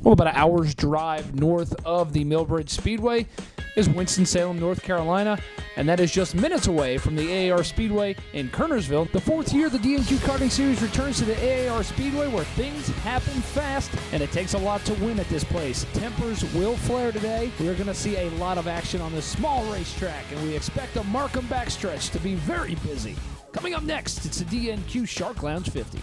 Well, about an hour's drive north of the Millbridge Speedway is Winston-Salem, North Carolina, and that is just minutes away from the AAR Speedway in Kernersville. The fourth year, the DNQ Karting Series returns to the AAR Speedway, where things happen fast, and it takes a lot to win at this place. Tempers will flare today. We're going to see a lot of action on this small racetrack, and we expect a Markham backstretch to be very busy. Coming up next, it's the DNQ Shark Lounge 50.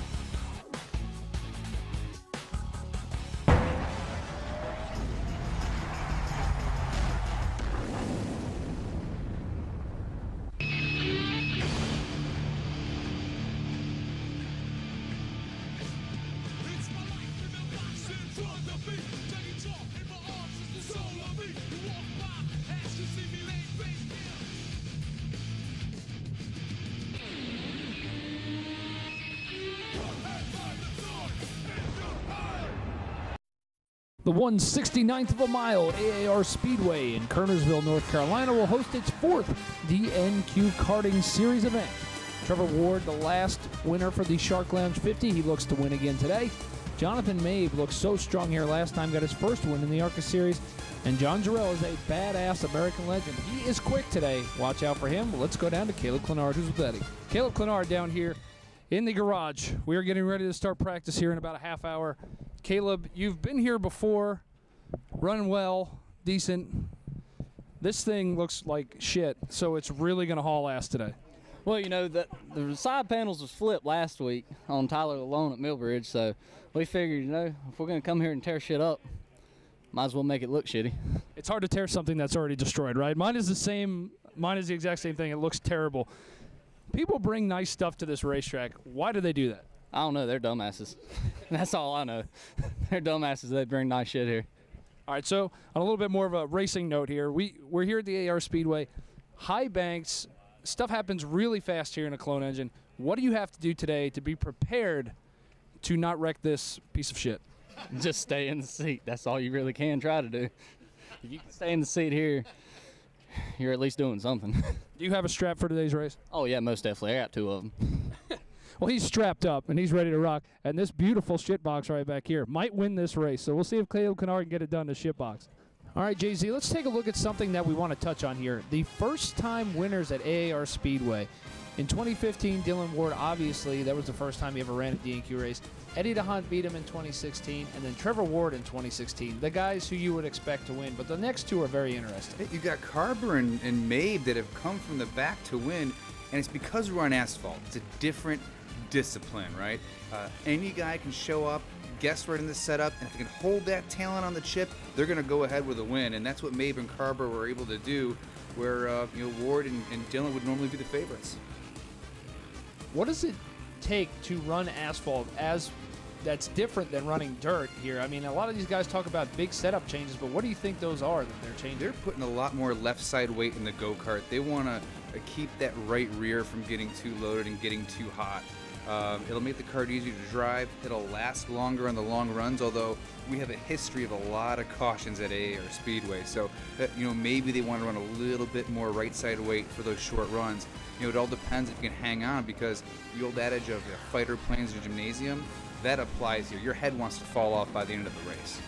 The 1/69th of a mile AAR Speedway in Kernersville, North Carolina will host its fourth DNQ Karting Series event. Trevor Ward, the last winner for the Shark Lounge 50. He looks to win again today. Jonathan Mabe looked so strong here last time, got his first win in the ARCA Series. And John Jarrell is a badass American legend. He is quick today. Watch out for him. Well, let's go down to Caleb Clenard, who's with Eddie. Caleb Clenard down here in the garage. We are getting ready to start practice here in about a half hour. Caleb, you've been here before, running well, decent. This thing looks like shit, so it's really going to haul ass today. Well, you know, the side panels was flipped last week on Tyler alone at Millbridge, so we figured, you know, if we're going to come here and tear shit up, might as well make it look shitty. It's hard to tear something that's already destroyed, right? Mine is the exact same thing. It looks terrible. People bring nice stuff to this racetrack. Why do they do that? I don't know. They're dumbasses. That's all I know. They're dumbasses. They bring nice shit here. All right, so on a little bit more of a racing note here, we're here at the AAR Speedway. High banks, stuff happens really fast here in a clone engine. What do you have to do today to be prepared to not wreck this piece of shit? Just stay in the seat. That's all you really can try to do. If you can stay in the seat here, you're at least doing something. Do you have a strap for today's race? Oh, yeah, most definitely. I got two of them. Well, he's strapped up, and he's ready to rock. And this beautiful shitbox right back here might win this race. So we'll see if Caleb Clenard can get it done to shitbox. All right, Jay-Z, let's take a look at something that we want to touch on here. The first-time winners at AAR Speedway. In 2015, Dylan Ward, obviously, that was the first time he ever ran a DNQ race. Eddie DeHaan beat him in 2016, and then Trevor Ward in 2016. The guys who you would expect to win, but the next two are very interesting. You got Carber and Mabe that have come from the back to win, and it's because we're on asphalt. It's a different discipline, right? Any guy can show up, guess right in the setup, and if they can hold that talent on the chip, they're going to go ahead with a win, and that's what Mabe and Carber were able to do, where Ward and Dylan would normally be the favorites. What does it take to run asphalt that's different than running dirt here? I mean, a lot of these guys talk about big setup changes, but what do you think those are that they're changing? They're putting a lot more left side weight in the go-kart. They want to keep that right rear from getting too loaded and getting too hot. It'll make the kart easier to drive. It'll last longer on the long runs, although we have a history of a lot of cautions at AAR Speedway. So, maybe they want to run a little bit more right side weight for those short runs. It all depends if you can hang on, because the old adage of fighter planes in gymnasium, that applies here. Your head wants to fall off by the end of the race.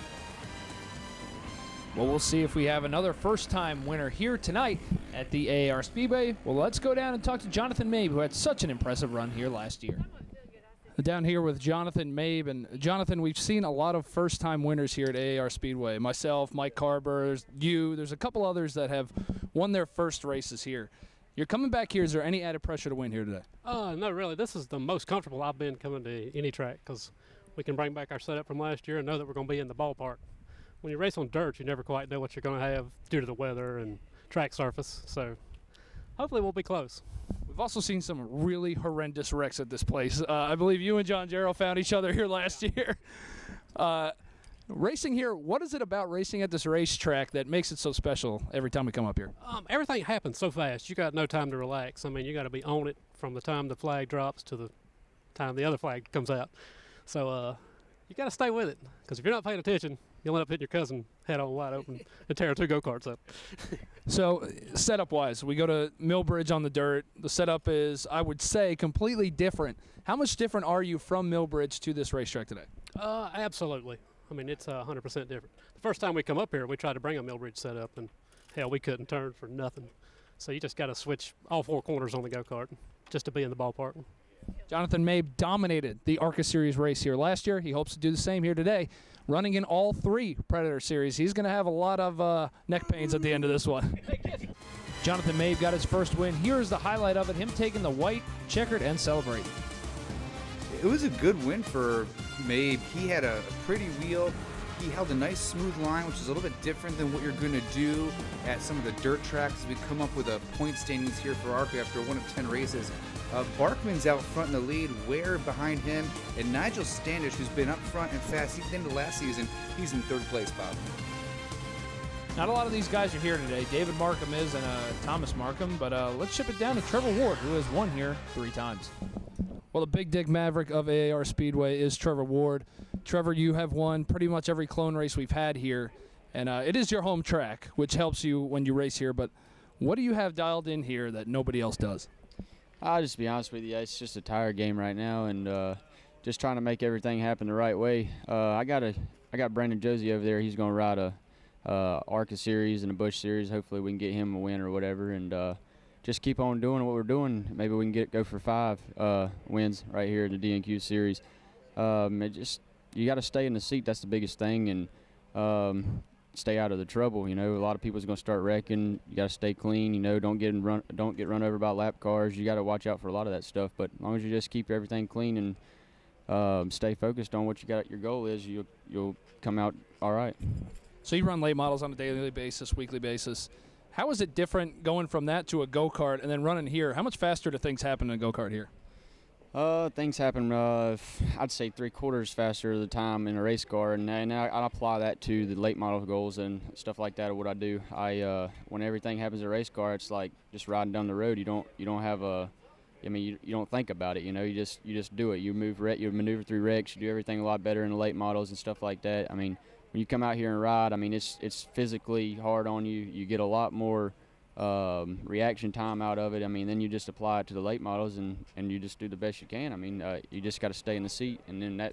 Well, we'll see if we have another first-time winner here tonight at the AAR Speedway. Well, let's go down and talk to Jonathan Mabe, who had such an impressive run here last year. Down here with Jonathan Mabe. And Jonathan, we've seen a lot of first-time winners here at AAR Speedway. Myself, Mike Carber, there's a couple others that have won their first races here. You're coming back here. Is there any added pressure to win here today? No, really. This is the most comfortable I've been coming to any track, because we can bring back our setup from last year and know that we're going to be in the ballpark. When you race on dirt, you never quite know what you're going to have due to the weather and track surface. So hopefully we'll be close. We've also seen some really horrendous wrecks at this place. I believe you and John Jarrell found each other here last year. Racing here, what is it about racing at this racetrack that makes it so special every time we come up here? Everything happens so fast. You got no time to relax. I mean, you got to be on it from the time the flag drops to the time the other flag comes out. So you got to stay with it, because if you're not paying attention, you'll end up hitting your cousin head on wide open and tear two go-karts up. So setup-wise, we go to Millbridge on the dirt. The setup is, I would say, completely different. How much different are you from Millbridge to this racetrack today? Absolutely. I mean, it's 100% different. The first time we come up here, we tried to bring a Millbridge setup, and hell, we couldn't turn for nothing. So you just got to switch all 4 corners on the go-kart just to be in the ballpark. Jonathan Mabe dominated the ARCA Series race here last year. He hopes to do the same here today, running in all 3 Predator Series. He's going to have a lot of neck pains at the end of this one. Jonathan Mabe got his first win. Here's the highlight of it, him taking the white, checkered, and celebrating. It was a good win for Mabe. He had a pretty wheel. He held a nice smooth line, which is a little bit different than what you're going to do at some of the dirt tracks. We come up with a point standings here for ARCA after 1 of 10 races. Barkman's out front in the lead, Ware behind him, and Nigel Standish, who's been up front and fast. He came to last season. He's in 3rd place, Bob. Not a lot of these guys are here today. David Markham is and Thomas Markham, but let's ship it down to Trevor Ward, who has won here 3 times. Well, the Big Dick Maverick of AAR Speedway is Trevor Ward. Trevor, you have won pretty much every clone race we've had here, and it is your home track, which helps you when you race here, but what do you have dialed in here that nobody else does? I'll just be honest with you, it's just a tire game right now, and just trying to make everything happen the right way. I got Brandon Josie over there. He's going to ride a ARCA series and a Busch series. Hopefully we can get him a win or whatever, and just keep on doing what we're doing. Maybe we can go for 5 wins right here in the DNQ series. You got to stay in the seat. That's the biggest thing, and stay out of the trouble. You know, a lot of people's going to start wrecking. You got to stay clean. You know, don't get run over by lap cars. You got to watch out for a lot of that stuff. But as long as you just keep everything clean and stay focused on what your goal is, you'll come out all right. So you run late models on a daily basis, weekly basis. How is it different going from that to a go-kart and then running here? How much faster do things happen in a go-kart here? Things happen, I'd say 3/4 faster of the time in a race car, and I apply that to the late model goals and stuff like that. What I do, when everything happens in a race car, it's like just riding down the road. You don't have you don't think about it. You know, you just do it. You maneuver through wrecks. You do everything a lot better in the late models and stuff like that. I mean, when you come out here and ride, I mean, it's physically hard on you. You get a lot more reaction time out of it. I mean, then you just apply it to the late models and you just do the best you can. I mean, you just got to stay in the seat, and then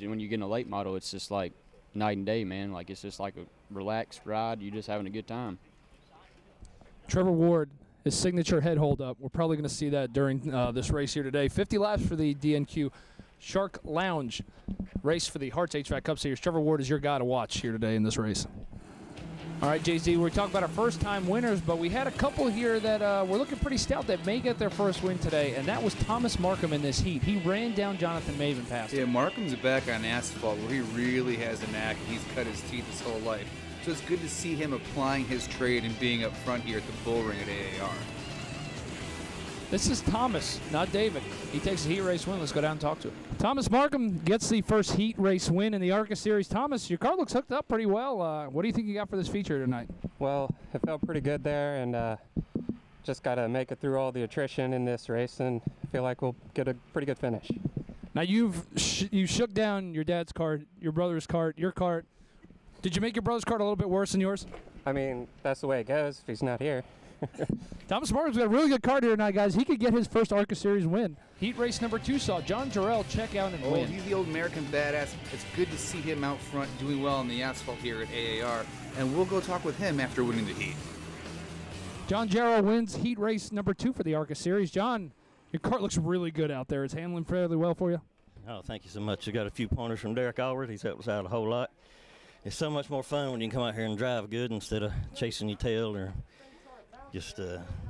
when you get in a late model, it's just like night and day, man. Like, it's just like a relaxed ride. You're just having a good time. Trevor Ward, his signature head hold up. We're probably going to see that during this race here today. 50 laps for the DNQ Shark Lounge race for the Hearts HVAC Cup Series. Trevor Ward is your guy to watch here today in this race. All right, JZ, we're talking about our first-time winners, but we had a couple here that were looking pretty stout that may get their first win today, and that was Thomas Markham in this heat. He ran down Jonathan Mabe and passed him. Yeah, Markham's back on asphalt where he really has a knack, and he's cut his teeth his whole life. So it's good to see him applying his trade and being up front here at the bull ring at AAR. This is Thomas, not David. He takes a heat race win. Let's go down and talk to him. Thomas Markham gets the first heat race win in the ARCA Series. Thomas, your car looks hooked up pretty well. What do you think you got for this feature tonight? Well, it felt pretty good there, and just got to make it through all the attrition in this race, and I feel like we'll get a pretty good finish. Now, you shook down your dad's cart, your brother's cart, your cart. Did you make your brother's cart a little bit worse than yours? I mean, that's the way it goes if he's not here. Thomas Markham's got a really good card here tonight, guys. He could get his first ARCA Series win. Heat race number 2 saw John Jarrell check out and win. He's the old American badass. It's good to see him out front doing well on the asphalt here at AAR, and we'll go talk with him after winning the heat. John Jarrell wins heat race number 2 for the ARCA Series. John, your cart looks really good out there. It's handling fairly well for you. Oh, thank you so much. I got a few pointers from Derek Allred. He's helped us out a whole lot. It's so much more fun when you can come out here and drive good instead of chasing your tail or just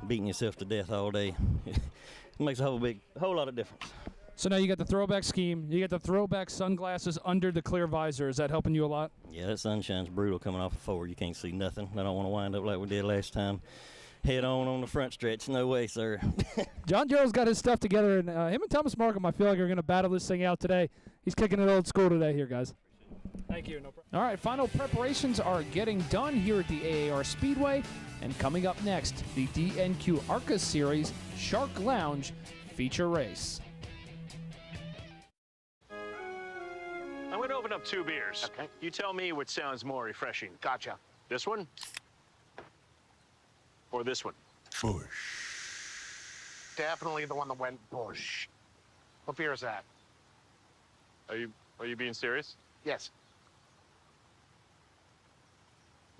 beating yourself to death all day. It makes a whole lot of difference. So now you got the throwback scheme. You got the throwback sunglasses under the clear visor. Is that helping you a lot? Yeah, that sunshine's brutal coming off of forward. You can't see nothing. I don't want to wind up like we did last time. Head on the front stretch. No way, sir. John Jarrell's got his stuff together, and him and Thomas Markham, I feel like, are going to battle this thing out today. He's kicking it old school today here, guys. Thank you. No problem. All right, final preparations are getting done here at the AAR Speedway. And coming up next, the DNQ ARCA Series Shark Lounge feature race. I'm going to open up 2 beers. Okay. You tell me which sounds more refreshing. Gotcha. This one? Or this one? Busch. Definitely the one that went Busch. What beer is that? Are you being serious? Yes.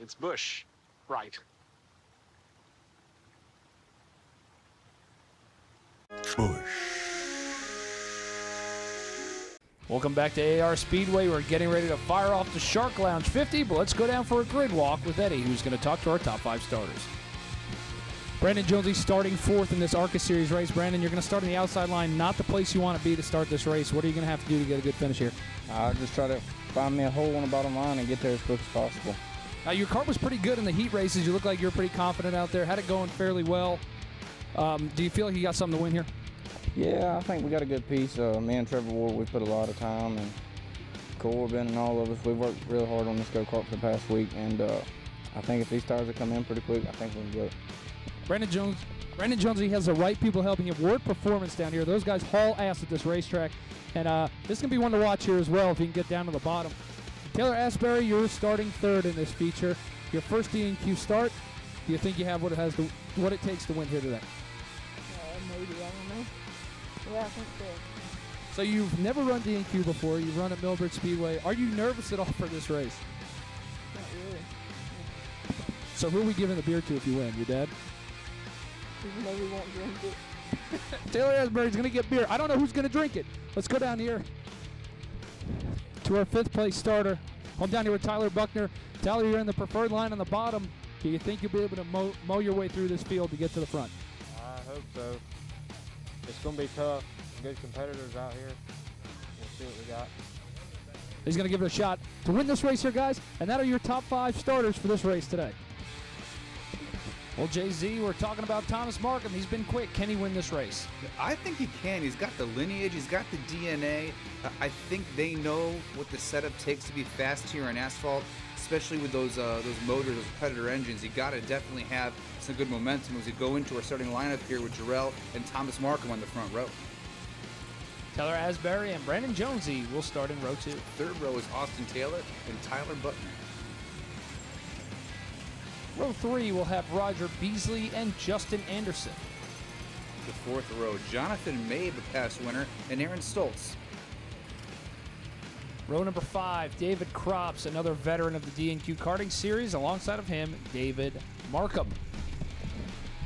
It's Busch. Right. Welcome back to AAR Speedway. We're getting ready to fire off the Shark Lounge 50, but let's go down for a grid walk with Eddie, who's going to talk to our top 5 starters. Brandon Jonesy starting 4th in this ARCA Series race. Brandon, you're going to start on the outside line, not the place you want to be to start this race. What are you going to have to do to get a good finish here? I'll just try to find me a hole on the bottom line and get there as quick as possible. Now, your car was pretty good in the heat races. You look like you're pretty confident out there. Had it going fairly well. Do you feel like you got something to win here? Yeah, I think we got a good piece. Me and Trevor Ward, we put a lot of time, and Corbin and all of us, we've worked real hard on this go-kart for the past week, and I think if these tires will come in pretty quick, I think we can go. Brandon Jones, he has the right people helping him. Ward Performance down here. Those guys haul ass at this racetrack. And this is going to be one to watch here as well if you can get down to the bottom. Taylor Asbury, you're starting 3rd in this feature. Your first DNQ start. Do you think you have what it takes to win here today? Maybe, I don't know. Yeah, I think so. So you've never run DNQ before. You've run at Millbridge Speedway. Are you nervous at all for this race? Not really. So who are we giving the beer to if you win? Your dad? Even though we won't drink it. Taylor Asbury's going to get beer. I don't know who's going to drink it. Let's go down here to our 5th place starter. I'm down here with Tyler Buckner. Tyler, you're in the preferred line on the bottom. Do you think you'll be able to mow your way through this field to get to the front? I hope so. It's going to be tough. Good competitors out here. We'll see what we got. He's going to give it a shot to win this race here, guys. And that are your top 5 starters for this race today. Well, Jay-Z, we're talking about Thomas Markham. He's been quick. Can he win this race? I think he can. He's got the lineage. He's got the DNA. I think they know what the setup takes to be fast here on asphalt, especially with those motors, those Predator engines. You got to definitely have some good momentum as we go into our starting lineup here with Jarrell and Thomas Markham on the front row. Taylor Asbury and Brandon Jonesy will start in row 2. 3rd row is Austin Taylor and Tyler Buckner. Row 3 will have Roger Beasley and Justin Anderson. The 4th row, Jonathan May, the past winner, and Aaron Stoltz. Row number 5, David Crops, another veteran of the DNQ karting series. Alongside of him, David Markham.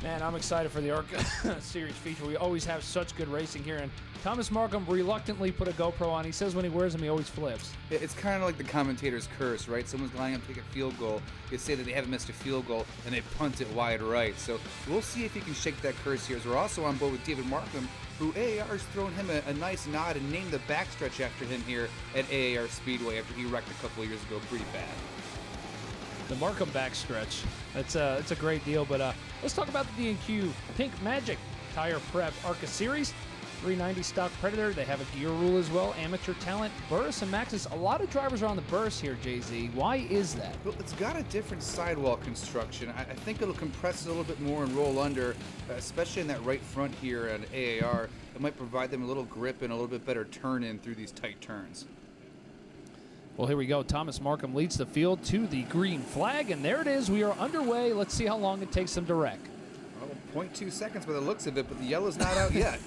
Man, I'm excited for the ARCA series feature. We always have such good racing here, and Thomas Markham reluctantly put a GoPro on. He says when he wears them, he always flips. It's kind of like the commentator's curse, right? Someone's lining up to take a field goal. They say that they haven't missed a field goal, and they punt it wide right. So we'll see if he can shake that curse here. As we're also on board with David Markham, who AAR's thrown him a nice nod and named the backstretch after him here at AAR Speedway after he wrecked a couple of years ago pretty bad. The Markham backstretch. It's a great deal, but let's talk about the DNQ Pink Magic Tire Prep ARCA Series. 390 stock Predator. They have a gear rule as well. Amateur talent, Burris and Maxis. A lot of drivers are on the Burris here, Jay-Z. Why is that? Well, it's got a different sidewall construction. I think it'll compress it a little bit more and roll under, especially in that right front here at AAR. It might provide them a little grip and a little bit better turn in through these tight turns. Well, here we go. Thomas Markham leads the field to the green flag, and there it is. We are underway. Let's see how long it takes them to wreck. Well, 0.2 seconds by the looks of it, but the yellow's not out yet.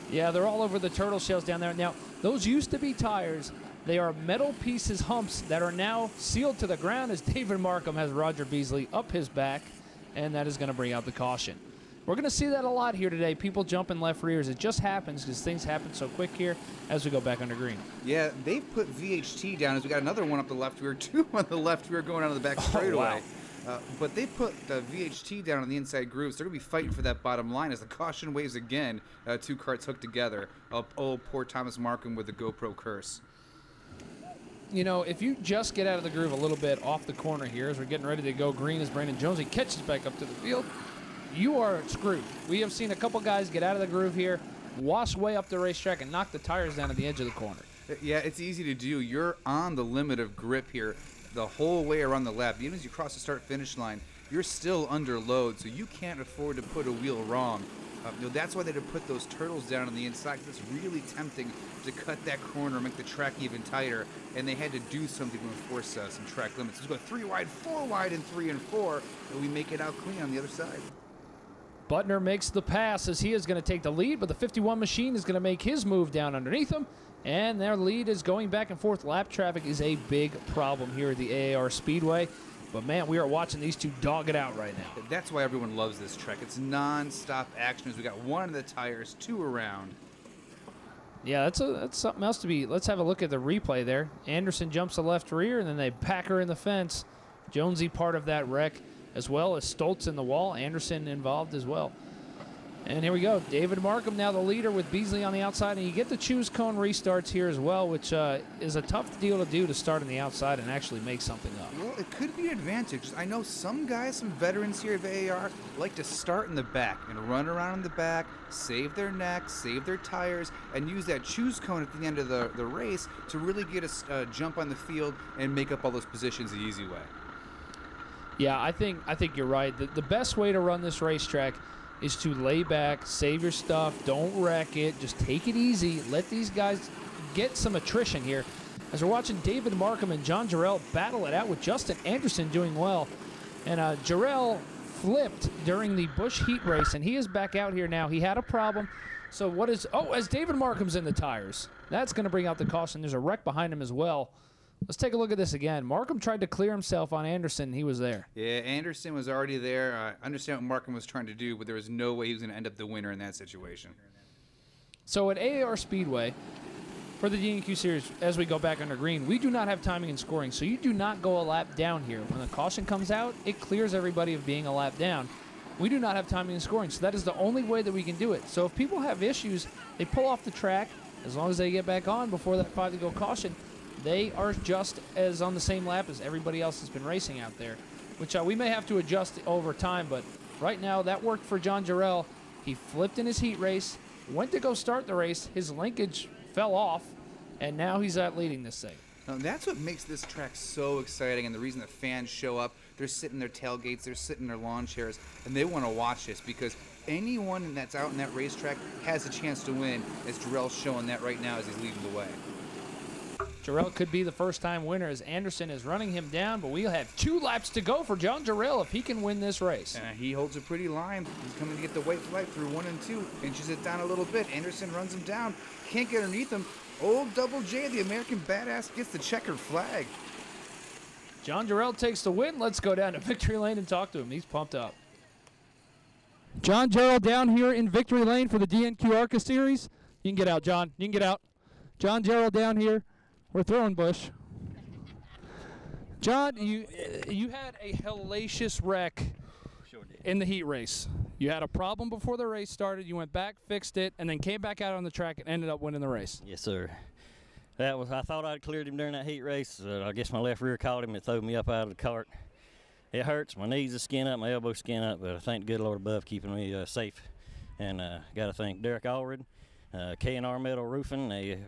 Yeah, they're all over the turtle shells down there. Now, those used to be tires. They are metal pieces, humps, that are now sealed to the ground as David Markham has Roger Beasley up his back, and that is going to bring out the caution. We're going to see that a lot here today, people jumping left rears. It just happens because things happen so quick here as we go back under green. Yeah, they've put VHT down as we got another one up the left rear, 2 on the left rear going out of the back straightaway. Wow. But they put the VHT down on the inside grooves. They're going to be fighting for that bottom line as the caution waves again. 2 carts hooked together. Oh, poor Thomas Markham with the GoPro curse. You know, if you just get out of the groove a little bit off the corner here as we're getting ready to go green as Brandon Jonesy catches back up to the field, you are screwed. We have seen a couple guys get out of the groove here, wash way up the racetrack, and knock the tires down at the edge of the corner. Yeah, it's easy to do. You're on the limit of grip here the whole way around the lap. Even as you cross the start-finish line, you're still under load, so you can't afford to put a wheel wrong. That's why they had to put those turtles down on the inside. It's really tempting to cut that corner, make the track even tighter, and they had to do something to enforce some track limits. Let's go 3 wide, 4 wide, and 3 and 4, and we make it out clean on the other side. Butner makes the pass as he is going to take the lead, but the 51 machine is going to make his move down underneath him, and their lead is going back and forth. Lap traffic is a big problem here at the AAR Speedway. But, man, we are watching these two dog it out right now. That's why everyone loves this track. It's non-stop action as we got one of the tires, 2 around. Yeah, that's something else to be. Let's have a look at the replay there. Anderson jumps the left rear, and then they pack her in the fence. Jonesy part of that wreck, as well as Stoltz in the wall. Anderson involved as well. And here we go. David Markham now the leader with Beasley on the outside. And you get the choose cone restarts here as well, which is a tough deal to do, to start on the outside and actually make something up. Well, it could be an advantage. I know some guys, some veterans here of AAR, like to start in the back and run around in the back, save their necks, save their tires, and use that choose cone at the end of the race to really get a jump on the field and make up all those positions the easy way. Yeah, I think you're right. The best way to run this racetrack is to lay back, save your stuff, don't wreck it, just take it easy, let these guys get some attrition here. As we're watching David Markham and John Jarrell battle it out with Justin Anderson doing well. And Jarrell flipped during the Busch heat race, and he is back out here now. He had a problem. So as David Markham's in the tires, that's going to bring out the caution. There's a wreck behind him as well. Let's take a look at this again. Markham tried to clear himself on Anderson. He was there. Yeah, Anderson was already there. I understand what Markham was trying to do, but there was no way he was going to end up the winner in that situation. So at AAR Speedway, for the DNQ series, as we go back under green, we do not have timing and scoring, so you do not go a lap down here. When the caution comes out, it clears everybody of being a lap down. We do not have timing and scoring, so that is the only way that we can do it. So if people have issues, they pull off the track. As long as they get back on before that 5-to-go caution, they are just as on the same lap as everybody else has been racing out there, which we may have to adjust over time, but right now that worked for John Jarrell. He flipped in his heat race, went to go start the race, his linkage fell off, and now he's out leading this thing. Now, that's what makes this track so exciting, and the reason the fans show up. They're sitting in their tailgates, they're sitting in their lawn chairs, and they want to watch this because anyone that's out in that racetrack has a chance to win, as Jarrell's showing that right now as he's leading the way. Jarrell could be the first-time winner as Anderson is running him down, but we'll have 2 laps to go for John Jarrell if he can win this race. And he holds a pretty line. He's coming to get the white flag through 1 and 2. Inches it down a little bit. Anderson runs him down. Can't get underneath him. Old Double J, the American badass, gets the checkered flag. John Jarrell takes the win. Let's go down to victory lane and talk to him. He's pumped up. John Jarrell down here in victory lane for the DNQ ARCA series. You can get out, John. You can get out. John Jarrell down here. We're throwing Busch. John, you had a hellacious wreck in the heat race. You had a problem before the race started. You went back, fixed it, and then came back out on the track and ended up winning the race. Yes, sir. I thought I'd cleared him during that heat race. I guess my left rear caught him. It threw me up out of the cart. It hurts. My knees are skin up, my elbows skin up, but I thank the good Lord above keeping me safe. And got to thank Derek Allred, K&R Metal Roofing. They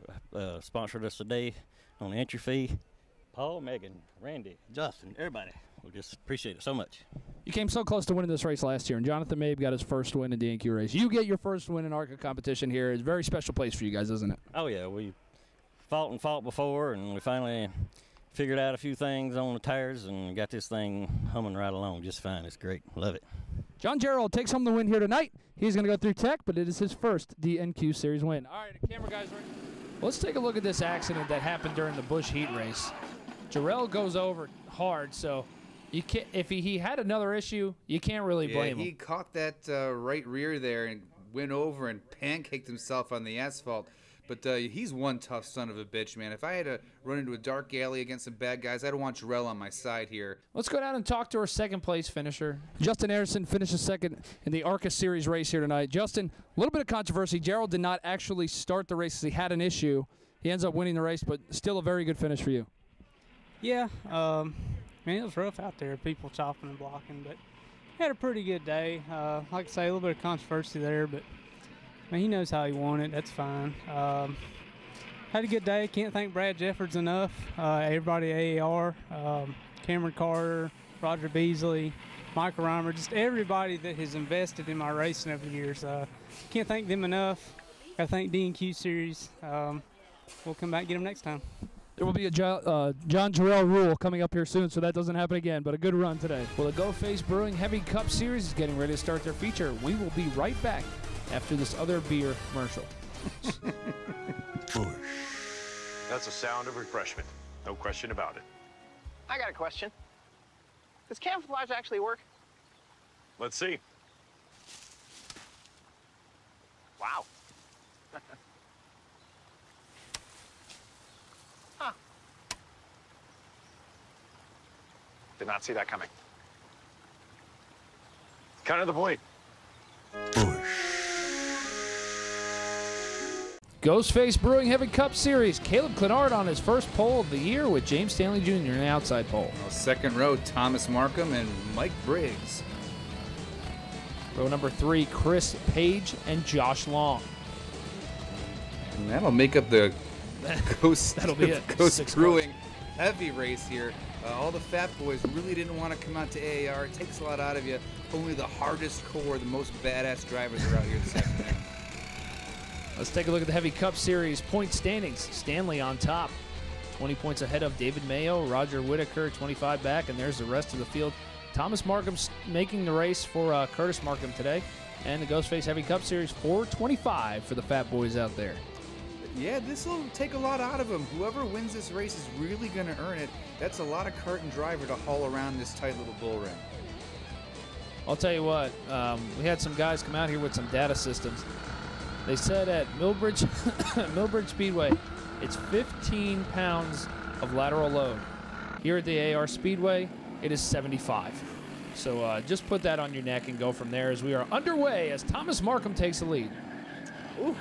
sponsored us today on the entry fee. Paul, Megan, Randy, Justin, everybody. We just appreciate it so much. You came so close to winning this race last year, and Jonathan Mabe got his first win in DNQ race. You get your first win in ARCA competition here. It's a very special place for you guys, isn't it? Oh, yeah. We fought before, and we finally figured out a few things on the tires and got this thing humming right along just fine. It's great. Love it. John Jarrell takes home the win here tonight. He's going to go through tech, but it is his first DNQ series win. All right, the camera guys ready? Let's take a look at this accident that happened during the Busch heat race. Jarrell goes over hard, so you can't, if he had another issue, you can't really blame him. He caught that right rear there and went over and pancaked himself on the asphalt. But he's one tough son of a bitch, man. If I had to run into a dark alley against some bad guys, I'd want Jarrell on my side here. Let's go down and talk to our second-place finisher. Justin Anderson finishes second in the ARCA Series race here tonight. Justin, a little bit of controversy. Jarrell did not actually start the race because he had an issue. He ends up winning the race, but still a very good finish for you. Yeah, man, it was rough out there, people chopping and blocking, but had a pretty good day. Like I say, a little bit of controversy there, but I mean, he knows how he won it. That's fine. Had a good day. Can't thank Brad Jeffords enough. Everybody at AAR, Cameron Carter, Roger Beasley, Michael Reimer, just everybody that has invested in my racing over the years. Can't thank them enough. Got to thank DNQ Series. We'll come back and get them next time. There will be a John Jarrell rule coming up here soon, so that doesn't happen again, but a good run today. Well, the Go Face Brewing Heavy Cup Series is getting ready to start their feature. We will be right back after this other beer commercial. Busch. That's a sound of refreshment. No question about it. I got a question. Does camouflage actually work? Let's see. Wow. Huh. Did not see that coming. Kind of the point. Ghostface Brewing Heavy Cup Series. Caleb Clenard on his first pole of the year with James Stanley Jr. in the outside pole. Second row, Thomas Markham and Mike Briggs. Row number 3, Chris Page and Josh Long. And that'll make up the Ghost, That'll be it. Ghost Brewing heavy race here. All the fat boys really didn't want to come out to AAR. It takes a lot out of you. Only the hardest core, the most badass drivers are out here this afternoon. Let's take a look at the Heavy Cup Series point standings. Stanley on top, 20 points ahead of David Mayo, Roger Whitaker, 25 back, and there's the rest of the field. Thomas Markham's making the race for Curtis Markham today, and the Ghostface Heavy Cup Series 425 for the fat boys out there. Yeah, this will take a lot out of them. Whoever wins this race is really going to earn it. That's a lot of kart and driver to haul around this tight little bull ring. I'll tell you what, we had some guys come out here with some data systems. They said at Millbridge, Millbridge Speedway, it's 15 pounds of lateral load. Here at the AAR Speedway, it is 75. So just put that on your neck and go from there as we are underway as Thomas Markham takes the lead. Ooh.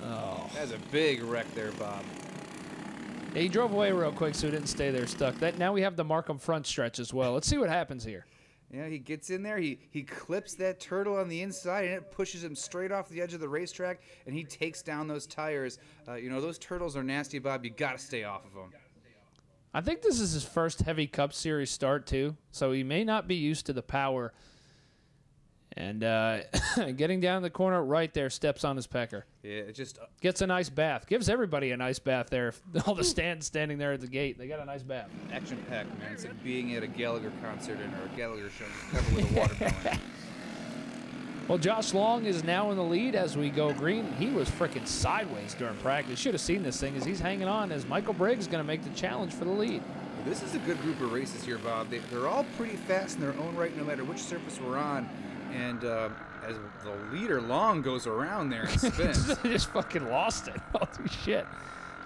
Oh. That's a big wreck there, Bob. Yeah, he drove away real quick, so he didn't stay there stuck. Now we have the Markham front stretch as well. Let's see what happens here. Yeah, he gets in there, he clips that turtle on the inside, and it pushes him straight off the edge of the racetrack, and he takes down those tires. You know, those turtles are nasty, Bob. You got to stay off of them. I think this is his first Heavy Cup Series start, too, so he may not be used to the power. And getting down the corner right there, steps on his pecker. Yeah, it just... Gets a nice bath. Gives everybody a nice bath there. All the stands standing there at the gate, they got a nice bath. Action-packed, man. It's like being at a Gallagher concert or a Gallagher show covered with a watermelon. Well, Josh Long is now in the lead as we go green. He was freaking sideways during practice. Should have seen this thing as he's hanging on as Michael Briggs is going to make the challenge for the lead. This is a good group of races here, Bob. They're all pretty fast in their own right, no matter which surface we're on. And as the leader Long goes around there and spins. Just fucking lost it. Holy shit.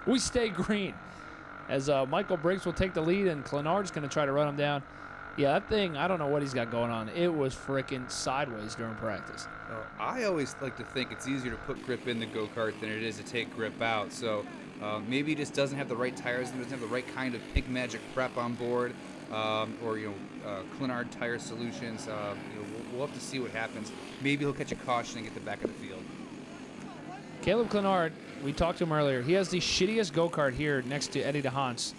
We stay green. As Michael Briggs will take the lead and Clenard's going to try to run him down. Yeah, that thing, I don't know what he's got going on. It was freaking sideways during practice. I always like to think it's easier to put grip in the go-kart than it is to take grip out. So maybe he just doesn't have the right tires and doesn't have the right kind of Pink Magic prep on board. Or, Clenard Tire Solutions. We'll have to see what happens. Maybe he'll catch a caution and get the back of the field. Caleb Clenard, we talked to him earlier. He has the shittiest go-kart here next to Eddie DeHaan's.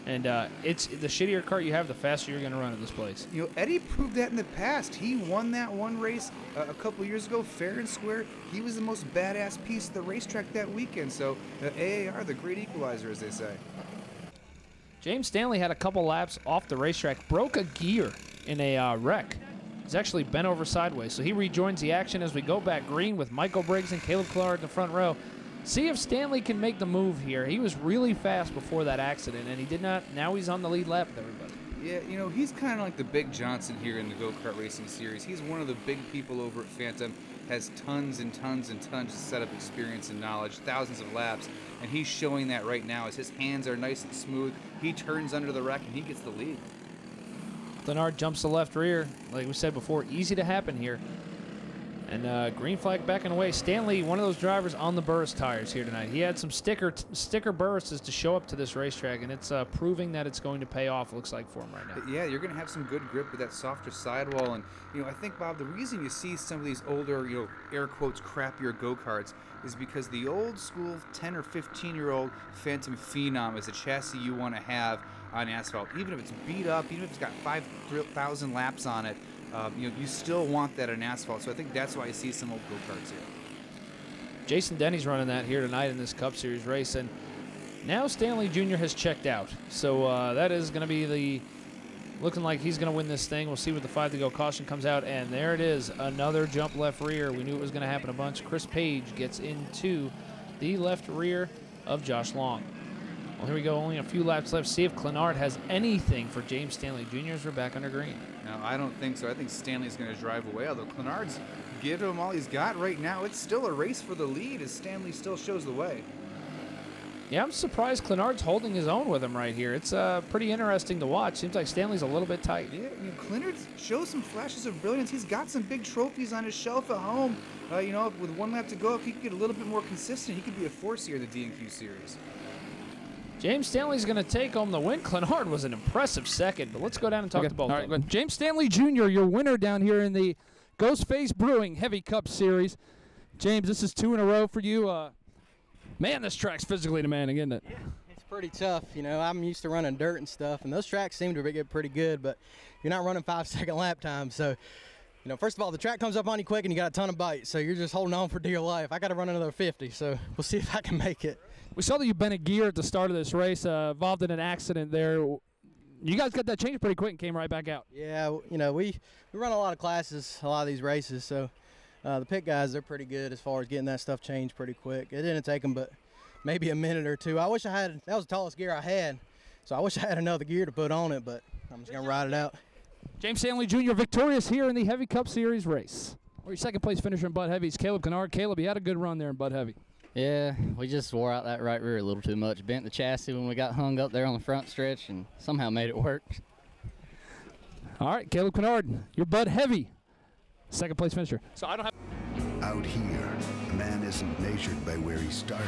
And it's the shittier kart you have, the faster you're going to run at this place. You know, Eddie proved that in the past. He won that one race a couple years ago, fair and square. He was the most badass piece of the racetrack that weekend. So AAR, the great equalizer, as they say. James Stanley had a couple laps off the racetrack, broke a gear in a wreck. He's actually bent over sideways, so he rejoins the action as we go back green with Michael Briggs and Caleb Clenard in the front row. See if Stanley can make the move here. He was really fast before that accident, and he did not. Now he's on the lead lap with everybody. Yeah, he's kind of like the Big Johnson here in the go-kart racing series. He's one of the big people over at Phantom, has tons and tons and tons of setup experience and knowledge, thousands of laps, and he's showing that right now as his hands are nice and smooth. He turns under the wreck, and he gets the lead. Clenard jumps the left rear. Like we said before, easy to happen here. And green flag backing away. Stanley, one of those drivers on the Burris tires here tonight. He had some sticker Burris's to show up to this racetrack, and it's proving that it's going to pay off, looks like, for him right now. Yeah, you're going to have some good grip with that softer sidewall. And, I think, Bob, the reason you see some of these older, air quotes, crappier go-karts is because the old school 10 or 15-year-old Phantom Phenom is a chassis you want to have on asphalt. Even if it's beat up, even if it's got 5,000 laps on it, you still want that on asphalt. So I think that's why I see some old go-karts here. Jason Denny's running that here tonight in this Cup Series race. And now Stanley Jr. has checked out. So that is going to be looking like he's going to win this thing. We'll see what the 5 to go caution comes out. And there it is, another jump left rear. We knew it was going to happen a bunch. Chris Page gets into the left rear of Josh Long. Well, here we go. Only a few laps left. See if Clenard has anything for James Stanley Jr. as we're back under green. No, I don't think so. I think Stanley's going to drive away, although Clenard's giving him all he's got right now. It's still a race for the lead as Stanley still shows the way. Yeah, I'm surprised Clenard's holding his own with him right here. It's pretty interesting to watch. Seems like Stanley's a little bit tight. Yeah, I mean, Clenard shows some flashes of brilliance. He's got some big trophies on his shelf at home. You know, with 1 lap to go, if he could get a little bit more consistent, he could be a force here in the DNQ series. James Stanley's going to take home the win. Clenard was an impressive second, but let's go down and talk to both of them. James Stanley Jr., your winner down here in the Ghostface Brewing Heavy Cup Series. James, this is 2 in a row for you. Man, this track's physically demanding, isn't it? Yeah, it's pretty tough. You know, I'm used to running dirt and stuff, and those tracks seem to get pretty good, but you're not running 5-second lap time. So, you know, first of all, the track comes up on you quick, and you got a ton of bite, so you're just holding on for dear life. I got to run another 50, so we'll see if I can make it. We saw that you bent a gear at the start of this race, involved in an accident there. You guys got that changed pretty quick and came right back out. Yeah, you know, we run a lot of classes, a lot of these races, so the pit guys, they're pretty good as far as getting that stuff changed pretty quick. It didn't take them but maybe a minute or two. I wish I had, that was the tallest gear I had, so I wish I had another gear to put on it, but I'm just going to ride it out. James Stanley Jr. victorious here in the Heavy Cup Series race. Or your second place finisher in Bud Heavy's Caleb Clenard. Caleb, you had a good run there in Bud Heavy. Yeah, we just wore out that right rear a little too much. Bent the chassis when we got hung up there on the front stretch and somehow made it work. All right, Caleb Clenard, your Bud Heavy second place finisher. So I don't have. Out here, a man isn't measured by where he started.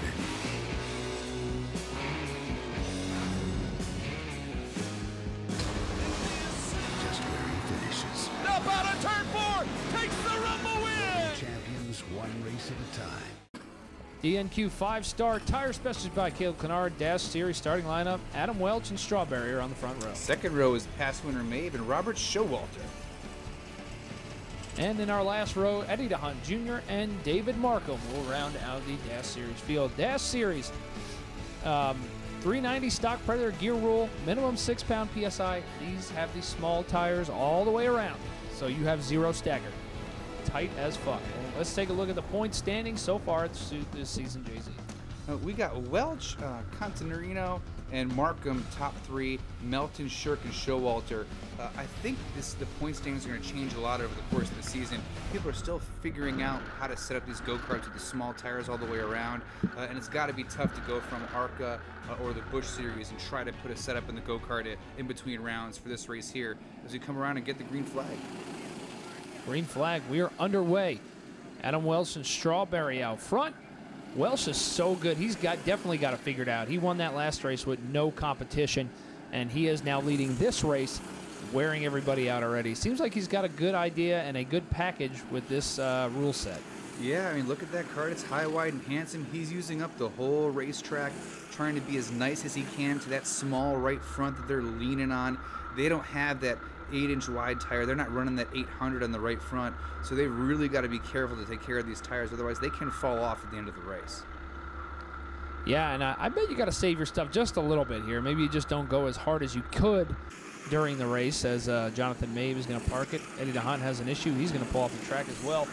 Just where he finishes. Up out of turn 4, takes the Rumble win! Champions one race at a time. DNQ 5-star tire specialist by Caleb Clenard. Dash Series starting lineup. Adam Welch and Strawberry are on the front row. Second row is past winner Mabe and Robert Showalter. And in our last row, Eddie DeHunt Jr. and David Markham will round out the Dash Series field. Dash Series, 390 stock Predator gear rule, minimum 6-pound PSI. These have these small tires all the way around, so you have zero stagger. Tight as fuck. Let's take a look at the point standings so far this season, JZ. We got Welch, Contanarino, and Markham top 3, Melton, Shirk, and Showalter. I think the point standings are going to change a lot over the course of the season. People are still figuring out how to set up these go-karts with the small tires all the way around, and it's got to be tough to go from ARCA or the Busch series and try to put a setup in the go-kart in between rounds for this race here as we come around and get the green flag. Green flag, we are underway. Adam Welch and Strawberry out front. Welch is so good. He's definitely got it figured out. He won that last race with no competition, and he is now leading this race, wearing everybody out already. Seems like he's got a good idea and a good package with this rule set. Yeah, I mean, look at that kart. It's high, wide, and handsome. He's using up the whole racetrack, trying to be as nice as he can to that small right front that they're leaning on. They don't have that 8-inch wide tire. They're not running that 800 on the right front, so they've really got to be careful to take care of these tires, otherwise they can fall off at the end of the race. Yeah, and I bet you got to save your stuff just a little bit here. Maybe you just don't go as hard as you could during the race, as Jonathan Mabe is going to park it. Eddie DeHunt has an issue. He's going to pull off the track as well.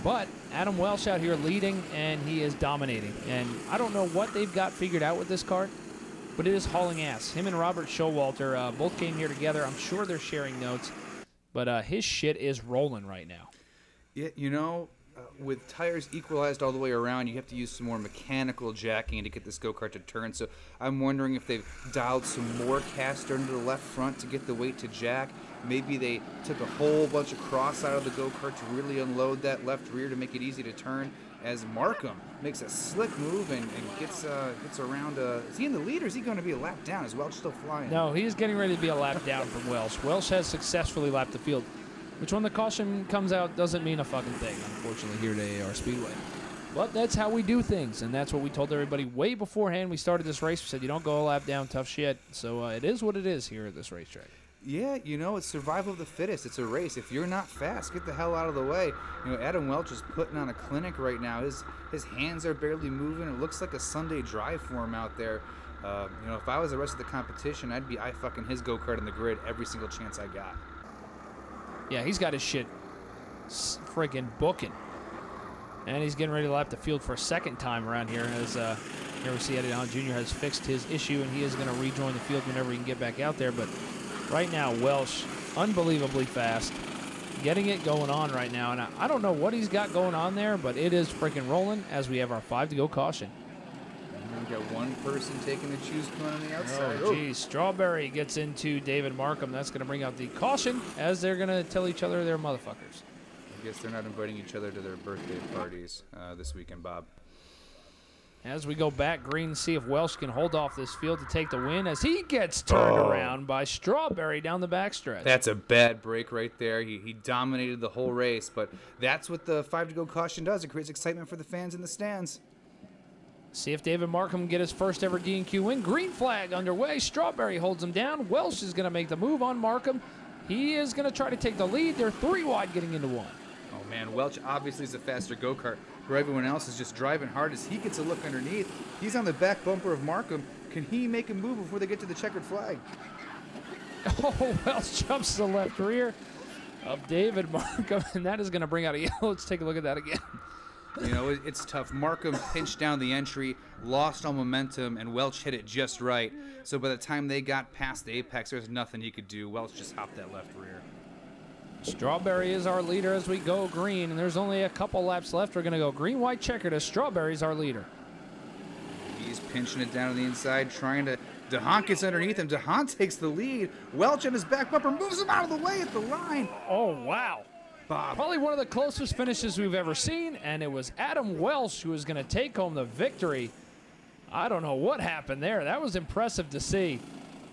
But Adam Welch out here leading, and he is dominating. And I don't know what they've got figured out with this kart, but it is hauling ass. Him and Robert Showalter both came here together. I'm sure they're sharing notes, but his shit is rolling right now. Yeah, you know, with tires equalized all the way around, you have to use some more mechanical jacking to get this go-kart to turn. So I'm wondering if they've dialed some more caster into the left front to get the weight to jack. Maybe they took a whole bunch of cross out of the go-kart to really unload that left rear to make it easy to turn, as Markham makes a slick move and gets around. Is he in the lead, or is he going to be a lap down? Is Welch still flying? No, he's getting ready to be a lap down from Welch. Welch has successfully lapped the field, which when the caution comes out doesn't mean a fucking thing, unfortunately, here at AAR Speedway. But that's how we do things, and that's what we told everybody way beforehand we started this race. We said, you don't go a lap down, tough shit. So it is what it is here at this racetrack. Yeah, you know, it's survival of the fittest. It's a race. If you're not fast, get the hell out of the way. You know, Adam Welch is putting on a clinic right now. His hands are barely moving. It looks like a Sunday drive for him out there. You know, if I was the rest of the competition, I'd be fucking his go-kart in the grid every single chance I got. Yeah, he's got his shit freaking booking. And he's getting ready to lap the field for a second time around here as Here we see Eddie DeHaan Jr. has fixed his issue, and he is going to rejoin the field whenever he can get back out there. But right now, Welsh, unbelievably fast, getting it going on right now. And I don't know what he's got going on there, but it is freaking rolling as we have our 5 to go caution. And we've got one person taking the choose cone on the outside. Oh, geez. Strawberry gets into David Markham. That's going to bring out the caution as they're going to tell each other they're motherfuckers. I guess they're not inviting each other to their birthday parties this weekend, Bob. As we go back green, see if Welsh can hold off this field to take the win as he gets turned around by Strawberry down the backstretch. That's a bad break right there. He dominated the whole race, but that's what the 5 to go caution does. It creates excitement for the fans in the stands. See if David Markham can get his first ever DNQ win. Green flag underway. Strawberry holds him down. Welsh is going to make the move on Markham. He is going to try to take the lead. They're 3 wide getting into 1. Oh, man, Welch obviously is a faster go-kart, where everyone else is just driving hard as he gets a look underneath. He's on the back bumper of Markham. Can he make a move before they get to the checkered flag? Oh, Welch jumps to the left rear of David Markham, and that is going to bring out a yellow. Let's take a look at that again. You know, it's tough. Markham pinched down the entry, lost all momentum, and Welch hit it just right. So by the time they got past the apex, there's nothing he could do. Welch just hopped that left rear. Strawberry is our leader as we go green, and there's only a couple laps left. We're going to go green, white, checkered as Strawberry's our leader. He's pinching it down to the inside, trying to... DeHaan gets underneath him. DeHaan takes the lead. Welch on his back bumper moves him out of the way at the line. Oh, wow. Bob. Probably one of the closest finishes we've ever seen, and it was Adam Welsh who was going to take home the victory. I don't know what happened there. That was impressive to see.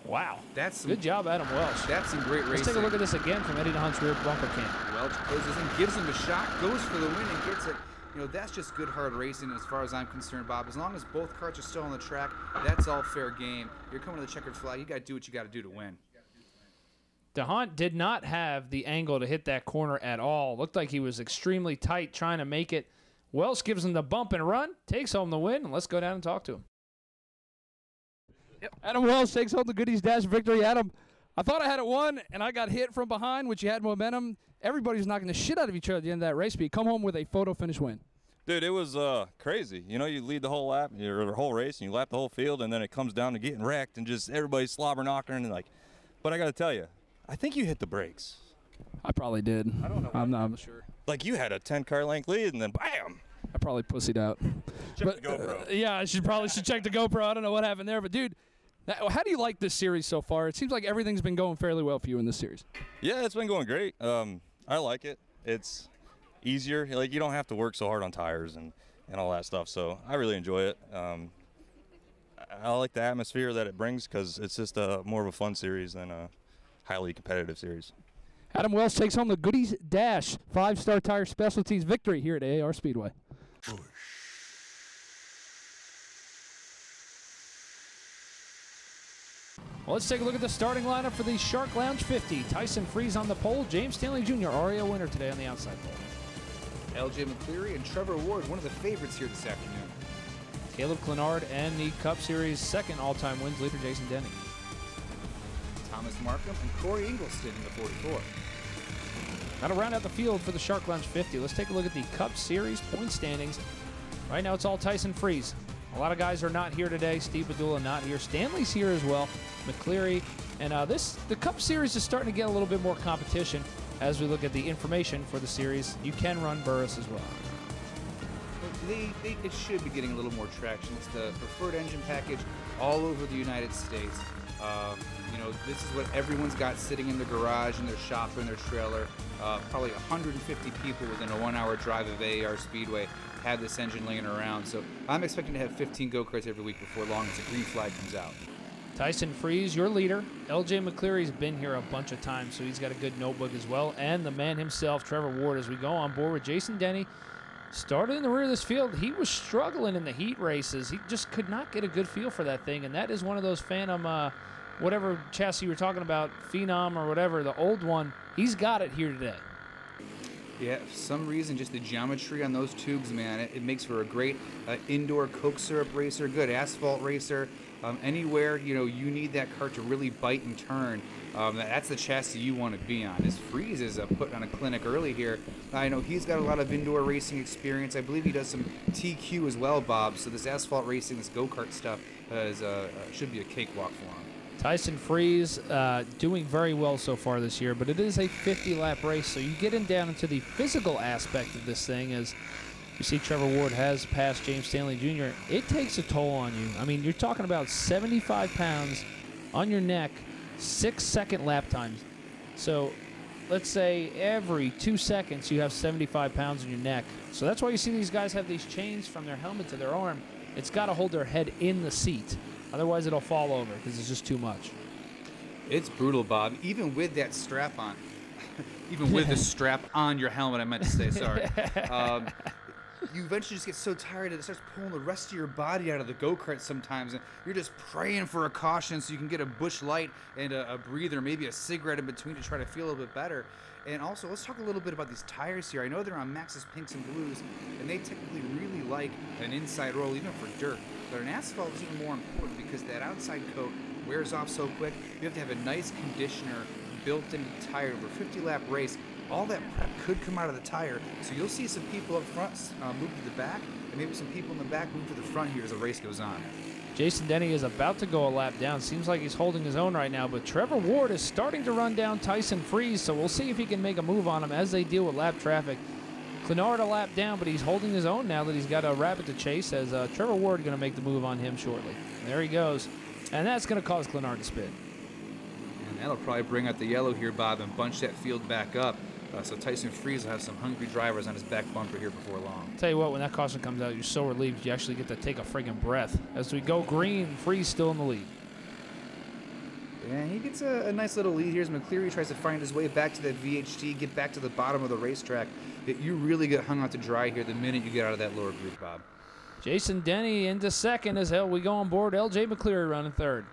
Wow. Good job, Adam Welsh. That's some great racing. Let's take a look at this again from Eddie DeHaan's rear bumper cam. Welch closes and gives him a shot, goes for the win and gets it. You know, that's just good, hard racing as far as I'm concerned, Bob. As long as both carts are still on the track, that's all fair game. You're coming to the checkered flag. You got to do what you got to do to win. DeHaan did not have the angle to hit that corner at all. Looked like he was extremely tight trying to make it. Welsh gives him the bump and run, takes home the win, and let's go down and talk to him. Yep. Adam Welsh takes home the Goodies Dash victory. Adam, I thought I had it won, and I got hit from behind, which you had momentum. Everybody's knocking the shit out of each other at the end of that race, but you come home with a photo finish win. Dude, it was crazy. You know, you lead the whole lap, or the whole race, and you lap the whole field, and then it comes down to getting wrecked, and just everybody's slobber knocking, and like, but I got to tell you, I think you hit the brakes. I probably did. I don't know. I'm not sure. Like, you had a 10-car length lead, and then bam! I probably pussied out. Check the GoPro. Yeah, I should check the GoPro. I don't know what happened there, but dude, how do you like this series so far? It seems like everything's been going fairly well for you in this series. Yeah, it's been going great. I like it. It's easier. Like, you don't have to work so hard on tires and all that stuff, so I really enjoy it. I like the atmosphere that it brings because it's just more of a fun series than a highly competitive series. Adam Welsh takes home the Goodies Dash 5-star tire specialties victory here at AAR Speedway. Well, let's take a look at the starting lineup for the Shark Lounge 50. Tyson Freeze on the pole. James Stanley Jr., ARCA winner today on the outside pole. LJ McCleary and Trevor Ward, one of the favorites here this afternoon. Caleb Clenard and the Cup Series second all-time wins leader, Jason Denny. Thomas Markham and Corey Ingolston in the 44. Now to round out the field for the Shark Lounge 50, let's take a look at the Cup Series point standings. Right now it's all Tyson Freeze. A lot of guys are not here today. Steve Padula not here. Stanley's here as well. McCleary. And the Cup Series is starting to get a little bit more competition as we look at the information for the series. You can run Burris as well. It should be getting a little more traction. It's the preferred engine package all over the United States. You know, this is what everyone's got sitting in their garage, in their shop, in their trailer. Probably 150 people within a 1-hour drive of AAR Speedway have this engine laying around. So I'm expecting to have 15 go-karts every week before long as the green flag comes out. Tyson Freeze, your leader. LJ McCleary's been here a bunch of times, so he's got a good notebook as well. And the man himself, Trevor Ward, as we go on board with Jason Denny. Started in the rear of this field. He was struggling in the heat races. He just could not get a good feel for that thing, and that is one of those Phantom, whatever chassis you were talking about, Phenom or whatever, the old one. He's got it here today. Yeah, for some reason, just the geometry on those tubes, man, it makes for a great indoor Coke syrup racer, good asphalt racer. Anywhere, you know, you need that kart to really bite and turn. That's the chassis you want to be on. As Freeze is putting on a clinic early here. I know he's got a lot of indoor racing experience. I believe he does some TQ as well, Bob. So this asphalt racing, this go-kart stuff should be a cakewalk for him. Tyson Freeze doing very well so far this year, but it is a 50-lap race, so you get down into the physical aspect of this thing. As you see, Trevor Ward has passed James Stanley Jr. It takes a toll on you. I mean, you're talking about 75 pounds on your neck, 6-second lap times. So let's say every 2 seconds you have 75 pounds on your neck. So that's why you see these guys have these chains from their helmet to their arm. It's got to hold their head in the seat. Otherwise, it'll fall over because it's just too much. It's brutal, Bob. Even with that strap on, even with the strap on your helmet, I meant to say, sorry. You eventually just get so tired that it starts pulling the rest of your body out of the go-kart sometimes, and you're just praying for a caution so you can get a Busch Light and a breather, maybe a cigarette in between to try to feel a little bit better. And also, let's talk a little bit about these tires here. I know they're on Maxxis Pinks and Blues, and they typically really like an inside roll, even for dirt. But an asphalt is even more important because that outside coat wears off so quick. You have to have a nice conditioner built into the tire. Over a 50-lap race, all that prep could come out of the tire. So you'll see some people up front move to the back, and maybe some people in the back move to the front here as the race goes on. Jason Denny is about to go a lap down. Seems like he's holding his own right now, but Trevor Ward is starting to run down Tyson Freeze, so we'll see if he can make a move on him as they deal with lap traffic. Clenard a lap down, but he's holding his own now that he's got a rabbit to chase, as Trevor Ward going to make the move on him shortly. There he goes, and that's going to cause Clenard to spin. And that'll probably bring out the yellow here, Bob, and bunch that field back up. So Tyson Freeze will have some hungry drivers on his back bumper here before long. Tell you what, when that caution comes out, you're so relieved you actually get to take a friggin' breath. As we go green, Freeze still in the lead. And he gets a nice little lead here as McCleary tries to find his way back to that VHT, get back to the bottom of the racetrack. You really get hung out to dry here the minute you get out of that lower group, Bob. Jason Denny into second as hell. We go on board. LJ McCleary running third.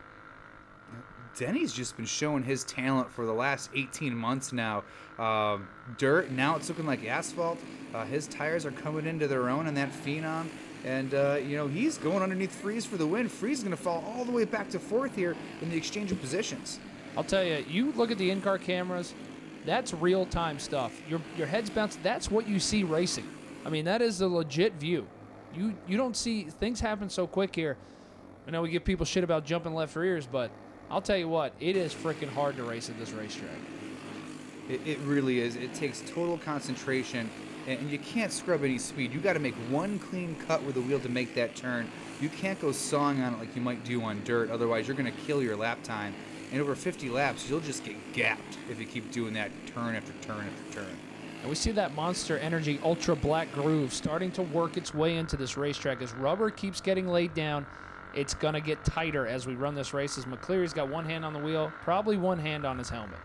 Denny's just been showing his talent for the last 18 months now. Dirt, now it's looking like asphalt. His tires are coming into their own in that Phenom. And, you know, he's going underneath Freeze for the win. Freeze is going to fall all the way back to fourth here in the exchange of positions. I'll tell you, you look at the in-car cameras, that's real-time stuff. Your head's bouncing. That's what you see racing. I mean, that is the legit view. You don't see things happen so quick here. I know we give people shit about jumping left rears, but I'll tell you what, it is freaking hard to race at this racetrack. It really is. It takes total concentration, and you can't scrub any speed. You got to make one clean cut with the wheel to make that turn. You can't go sawing on it like you might do on dirt. Otherwise, you're going to kill your lap time. And over 50 laps, you'll just get gapped if you keep doing that turn after turn after turn. And we see that Monster Energy Ultra Black Groove starting to work its way into this racetrack. As rubber keeps getting laid down, it's going to get tighter as we run this race. As McCleary's got one hand on the wheel, probably one hand on his helmet.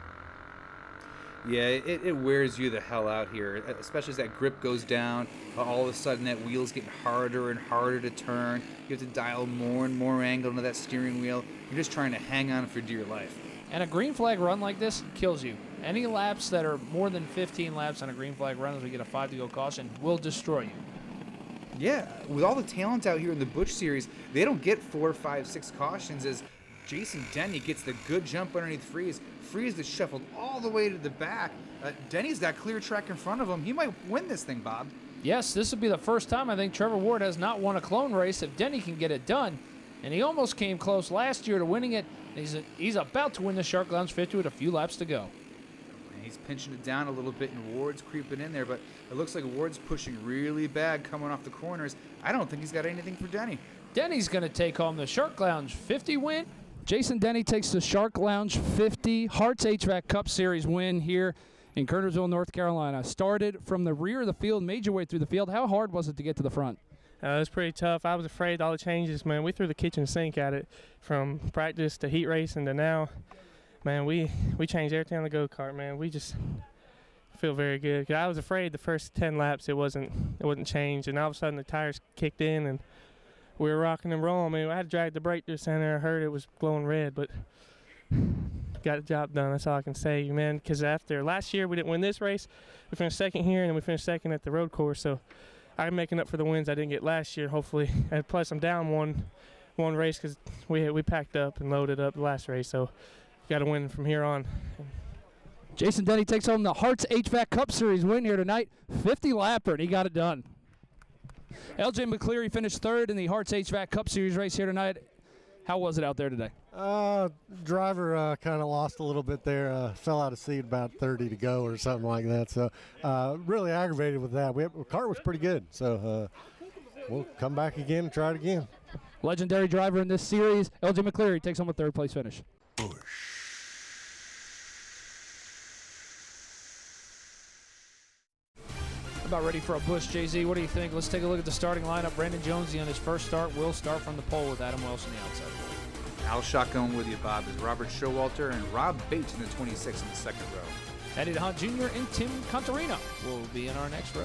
Yeah, it wears you the hell out here, especially as that grip goes down. All of a sudden, that wheel's getting harder and harder to turn. You have to dial more and more angle into that steering wheel. You're just trying to hang on for dear life. And a green flag run like this kills you. Any laps that are more than 15 laps on a green flag run as we get a 5-to-go caution will destroy you. Yeah, with all the talent out here in the Busch series, they don't get 4, 5, 6 cautions as Jason Denny gets the good jump underneath Freeze. Freeze is shuffled all the way to the back. Denny's got clear track in front of him. He might win this thing, Bob. Yes, this would be the first time I think Trevor Ward has not won a clone race if Denny can get it done. And he almost came close last year to winning it. He's about to win the Shark Lounge 50 with a few laps to go. He's pinching it down a little bit, and Ward's creeping in there, but it looks like Ward's pushing really bad coming off the corners. I don't think he's got anything for Denny. Denny's going to take home the Shark Lounge 50 win. Jason Denny takes the Shark Lounge 50 Hearts HVAC Cup Series win here in Kernersville, North Carolina. Started from the rear of the field, made your way through the field. How hard was it to get to the front? It was pretty tough. I was afraid all the changes, man. We threw the kitchen sink at it from practice to heat racing to now. Man, we changed everything on the go-kart, man. We just feel very good. 'Cause I was afraid the first 10 laps it wasn't changed, and all of a sudden the tires kicked in and we were rocking and rolling. I mean, I had to drag the brake to the center. I heard it was glowing red, but got the job done. That's all I can say, man. Because after last year we didn't win this race. We finished second here, and then we finished second at the road course. So I'm making up for the wins I didn't get last year, hopefully. And plus I'm down one one race because we packed up and loaded up the last race. So got to win from here on. Jason Denny takes home the Hearts HVAC Cup Series win here tonight. 50 lapper, and he got it done. LJ McCleary finished third in the Hearts HVAC Cup Series race here tonight. How was it out there today? Driver kind of lost a little bit there. Fell out of seat about 30 to go or something like that. So really aggravated with that. The car was pretty good. So we'll come back again and try it again. Legendary driver in this series, LJ McCleary takes home a third place finish. About ready for a Busch, JZ. What do you think? Let's take a look at the starting lineup. Brandon Jonesy on his first start will start from the pole with Adam Welsh on the outside. Al shotgun with you, Bob, is Robert Showalter and Rob Bates in the 26 in the second row. Eddie DeHaan Jr. and Tim Contarino will be in our next row.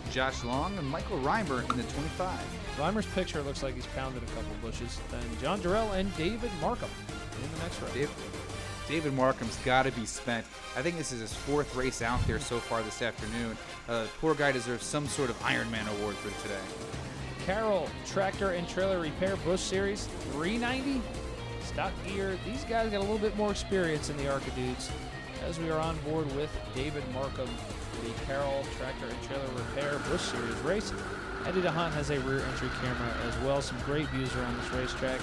Josh Long and Michael Reimer in the 25. Reimer's picture looks like he's pounded a couple bushes. And John Jarrell and David Markham in the next row. David Markham's got to be spent. I think this is his fourth race out there so far this afternoon. Poor guy deserves some sort of Ironman award for today. Carroll Tractor and Trailer Repair Busch Series 390 stock gear. These guys got a little bit more experience in the ARCA dudes. As we are on board with David Markham for the Carroll Tractor and Trailer Repair Busch Series race. Eddie DeHaan has a rear entry camera as well. Some great views around this racetrack.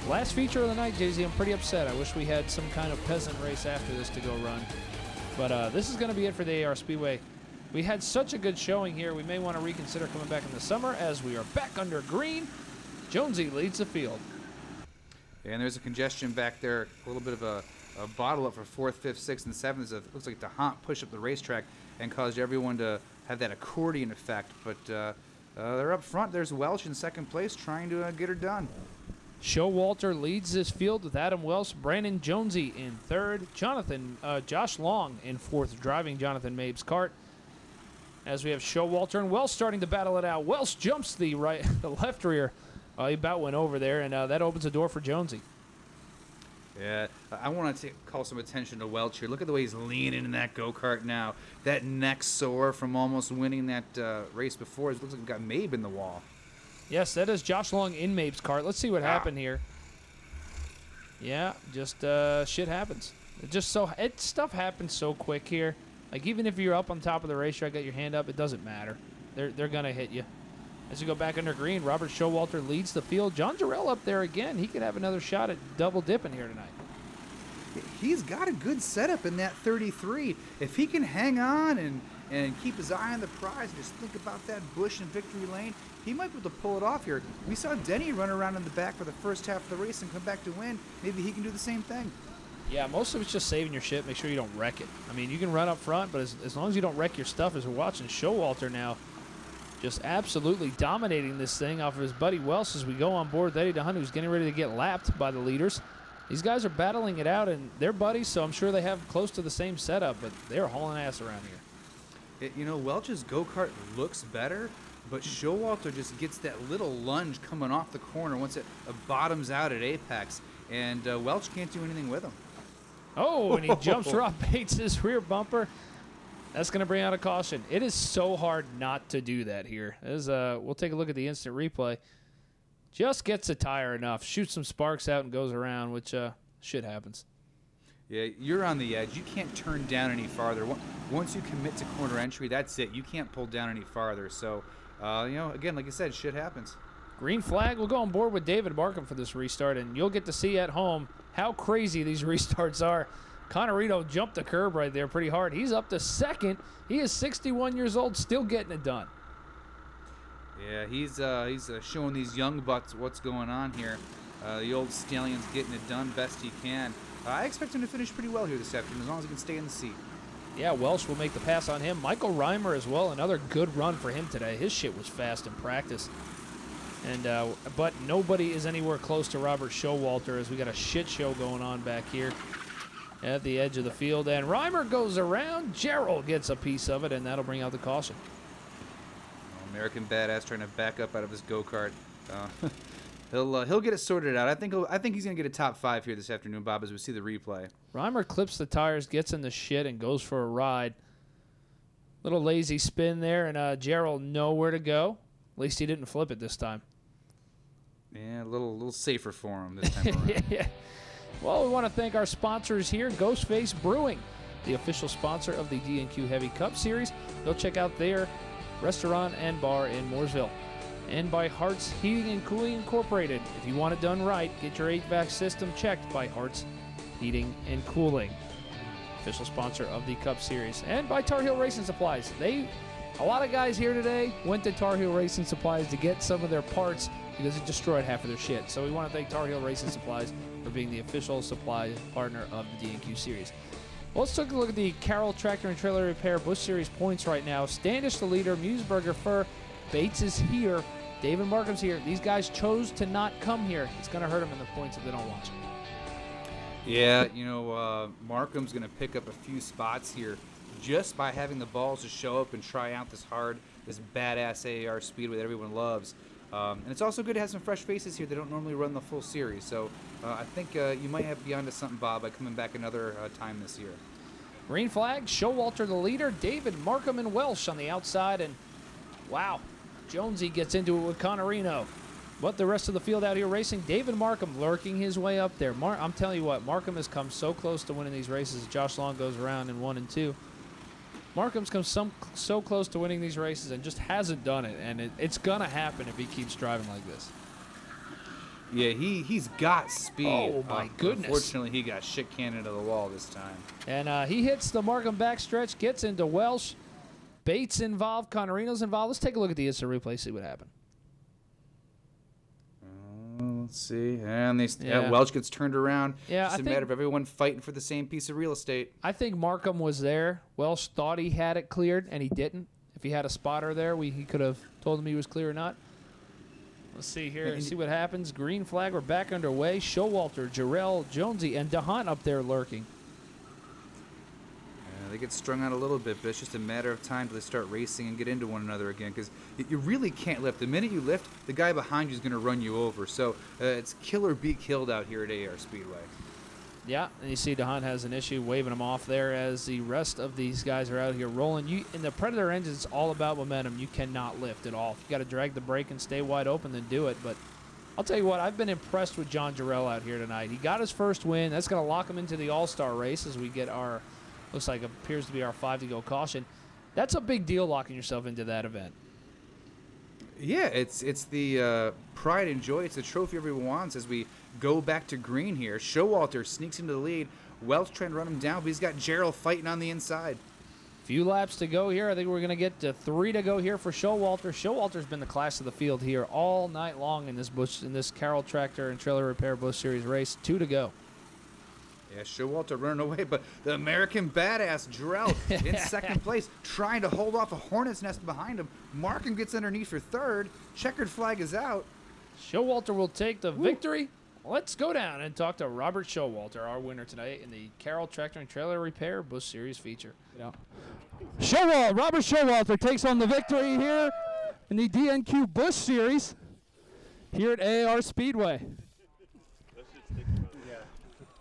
Last feature of the night, JZ, I'm pretty upset. I wish we had some kind of peasant race after this to go run. But this is going to be it for the AAR Speedway. We had such a good showing here, we may want to reconsider coming back in the summer as we are back under green. Jonesy leads the field. And there's a congestion back there, a little bit of a bottle up for 4th, 5th, 6th, and 7th. It looks like DeHaan pushed up the racetrack and caused everyone to have that accordion effect. But they're up front. There's Welch in second place trying to get her done. Showalter leads this field with Adam Welsh, Brandon Jonesy in third, Josh Long in fourth, driving Jonathan Mabe's cart. As we have Showalter and Welsh starting to battle it out. Welsh jumps the left rear. He about went over there, and that opens the door for Jonesy. Yeah, I want to call some attention to Welch here. Look at the way he's leaning in that go-kart now. That neck sore from almost winning that race before. It looks like we've got Mabe in the wall. Yes, that is Josh Long in Mabe's cart. Let's see what happened here. Yeah, just shit happens. Stuff happens so quick here. Like, even if you're up on top of the racetrack, got your hand up, it doesn't matter. They're going to hit you. As you go back under green, Robert Showalter leads the field. John Jarrell up there again. He could have another shot at double dipping here tonight. He's got a good setup in that 33. If he can hang on and keep his eye on the prize and just think about that Busch in victory lane, he might be able to pull it off here. We saw Denny run around in the back for the first half of the race and come back to win. Maybe he can do the same thing. Yeah, most of it's just saving your shit. Make sure you don't wreck it. I mean, you can run up front, but as long as you don't wreck your stuff, as we're watching Showalter now, just absolutely dominating this thing off of his buddy Welsh as we go on board with Eddie DeHaan, who's getting ready to get lapped by the leaders. These guys are battling it out, and they're buddies, so I'm sure they have close to the same setup, but they're hauling ass around here. Welch's go-kart looks better, but Showalter just gets that little lunge coming off the corner once it bottoms out at apex, and Welch can't do anything with him. Oh, and he jumps Rob Bates' rear bumper. That's going to bring out a caution. It is so hard not to do that here. We'll take a look at the instant replay. Just gets a tire enough, shoots some sparks out and goes around, which shit happens. Yeah, you're on the edge. You can't turn down any farther. Once you commit to corner entry, that's it. You can't pull down any farther. So, again, like I said, shit happens. Green flag. We'll go on board with David Markham for this restart, and you'll get to see at home how crazy these restarts are. Connerito jumped the curb right there pretty hard. He's up to second. He is 61 years old, still getting it done. Yeah, he's showing these young bucks what's going on here. The old stallion's getting it done best he can. I expect him to finish pretty well here this afternoon, as long as he can stay in the seat. Yeah, Welsh will make the pass on him. Michael Reimer as well, another good run for him today. His shit was fast in practice. But nobody is anywhere close to Robert Showalter, as we got a shit show going on back here at the edge of the field. And Reimer goes around. Gerald gets a piece of it, and that'll bring out the caution. American Badass trying to back up out of his go-kart. He'll get it sorted out. I think he's gonna get a top 5 here this afternoon, Bob, as we see the replay. Reimer clips the tires, gets in the shit, and goes for a ride. Little lazy spin there, and Gerald nowhere to go. At least he didn't flip it this time. Yeah, a little safer for him this time around. Yeah. Well, we want to thank our sponsors here, Ghostface Brewing, the official sponsor of the DNQ Heavy Cup Series. Go check out their restaurant and bar in Mooresville. And by Hart's Heating and Cooling Incorporated. If you want it done right, get your HVAC system checked by Hart's Heating and Cooling, official sponsor of the Cup Series. And by Tar Heel Racing Supplies. A lot of guys here today went to Tar Heel Racing Supplies to get some of their parts because it destroyed half of their shit. So we want to thank Tar Heel Racing Supplies for being the official supply partner of the DNQ Series. Well, let's take a look at the Carroll Tractor and Trailer Repair Busch Series points right now. Standish the leader, Musburger Fur, Bates is here, David Markham's here. These guys chose to not come here. It's going to hurt them in the points if they don't watch. Yeah, Markham's going to pick up a few spots here just by having the balls to show up and try out this badass AAR Speedway that everyone loves. And it's also good to have some fresh faces here that don't normally run the full series. So I think you might be onto something, Bob, by coming back another time this year. Green flag, Showalter the leader, David Markham and Welsh on the outside, and wow, Jonesy gets into it with Connorino. But the rest of the field out here racing, David Markham lurking his way up there. I'm telling you what, Markham has come so close to winning these races as Josh Long goes around in 1 and 2. Markham's come so close to winning these races and just hasn't done it, and it's going to happen if he keeps driving like this. Yeah, he's got speed. Oh, my goodness. Unfortunately, he got shit canned into the wall this time. And he hits the Markham backstretch, gets into Welsh. Bates involved, Connorino's involved. Let's take a look at the instant replay, see what happened. Let's see. And Yeah. Welch gets turned around. Yeah, It's just a matter of everyone fighting for the same piece of real estate. I think Markham was there. Welsh thought he had it cleared, and he didn't. If he had a spotter there, he could have told him he was clear or not. Let's see here and see what happens. Green flag, we're back underway. Showalter, Jarrell, Jonesy, and DeHaan up there lurking. They get strung out a little bit, but it's just a matter of time till they start racing and get into one another again, because you really can't lift. The minute you lift, the guy behind you is going to run you over. So it's kill or be killed out here at AAR Speedway. Yeah, and you see DeHaan has an issue waving him off there as the rest of these guys are out here rolling. In the Predator engine, it's all about momentum. You cannot lift at all. If you got to drag the brake and stay wide open, then do it. But I'll tell you what, I've been impressed with John Jarrell out here tonight. He got his first win. That's going to lock him into the All-Star race as we get our, looks like appears to be our 5 to go caution. That's a big deal, locking yourself into that event. Yeah, it's the pride and joy. It's the trophy everyone wants as we go back to green here. Showalter sneaks into the lead. Welch trying to run him down, but he's got Gerald fighting on the inside. Few laps to go here. I think we're going to get to 3 to go here for Showalter. Showalter's been the class of the field here all night long in this Carroll Tractor and Trailer Repair Busch Series race. 2 to go. Yeah, Showalter running away, but the American badass Jarrell in second place, trying to hold off a hornet's nest behind him. Markham gets underneath for third. Checkered flag is out. Showalter will take the victory. Let's go down and talk to Robert Showalter, our winner tonight in the Carroll Tractor and Trailer Repair Busch Series feature. Robert Showalter takes on the victory here in the DNQ Busch Series here at AAR Speedway.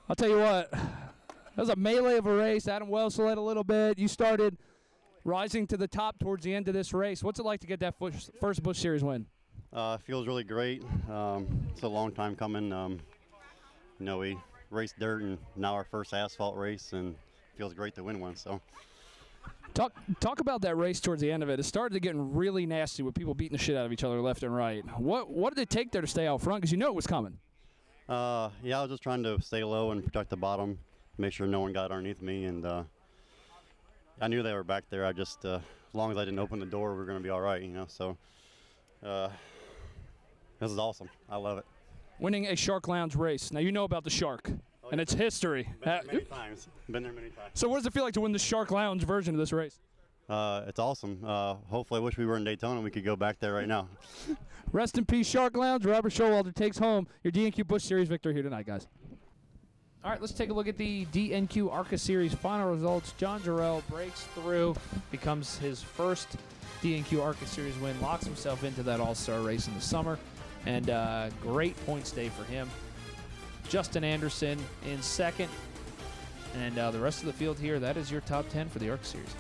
I'll tell you what, that was a melee of a race. Adam Wells led a little bit. You started rising to the top towards the end of this race. What's it like to get that first Busch Series win? Feels really great. It's a long time coming. We raced dirt and now our first asphalt race, and it feels great to win one. So, talk about that race towards the end of it. It started getting really nasty with people beating the shit out of each other left and right. What did it take there to stay out front? Because you know it was coming. Yeah, I was just trying to stay low and protect the bottom, make sure no one got underneath me, and I knew they were back there. I just, as long as I didn't open the door, we were going to be all right, So, this is awesome. I love it. Winning a Shark Lounge race. Now, you know about the Shark and its history. Been there many times. Been there many times. So what does it feel like to win the Shark Lounge version of this race? It's awesome. Hopefully, I wish we were in Daytona and we could go back there right now. Rest in peace, Shark Lounge. Robert Showalter takes home your DNQ Busch Series victory here tonight, guys. All right, let's take a look at the DNQ ARCA Series final results. John Jarrell breaks through, becomes his first DNQ ARCA Series win, locks himself into that All-Star race in the summer, and great points day for him. Justin Anderson in second, and the rest of the field here, that is your top 10 for the ARCA Series.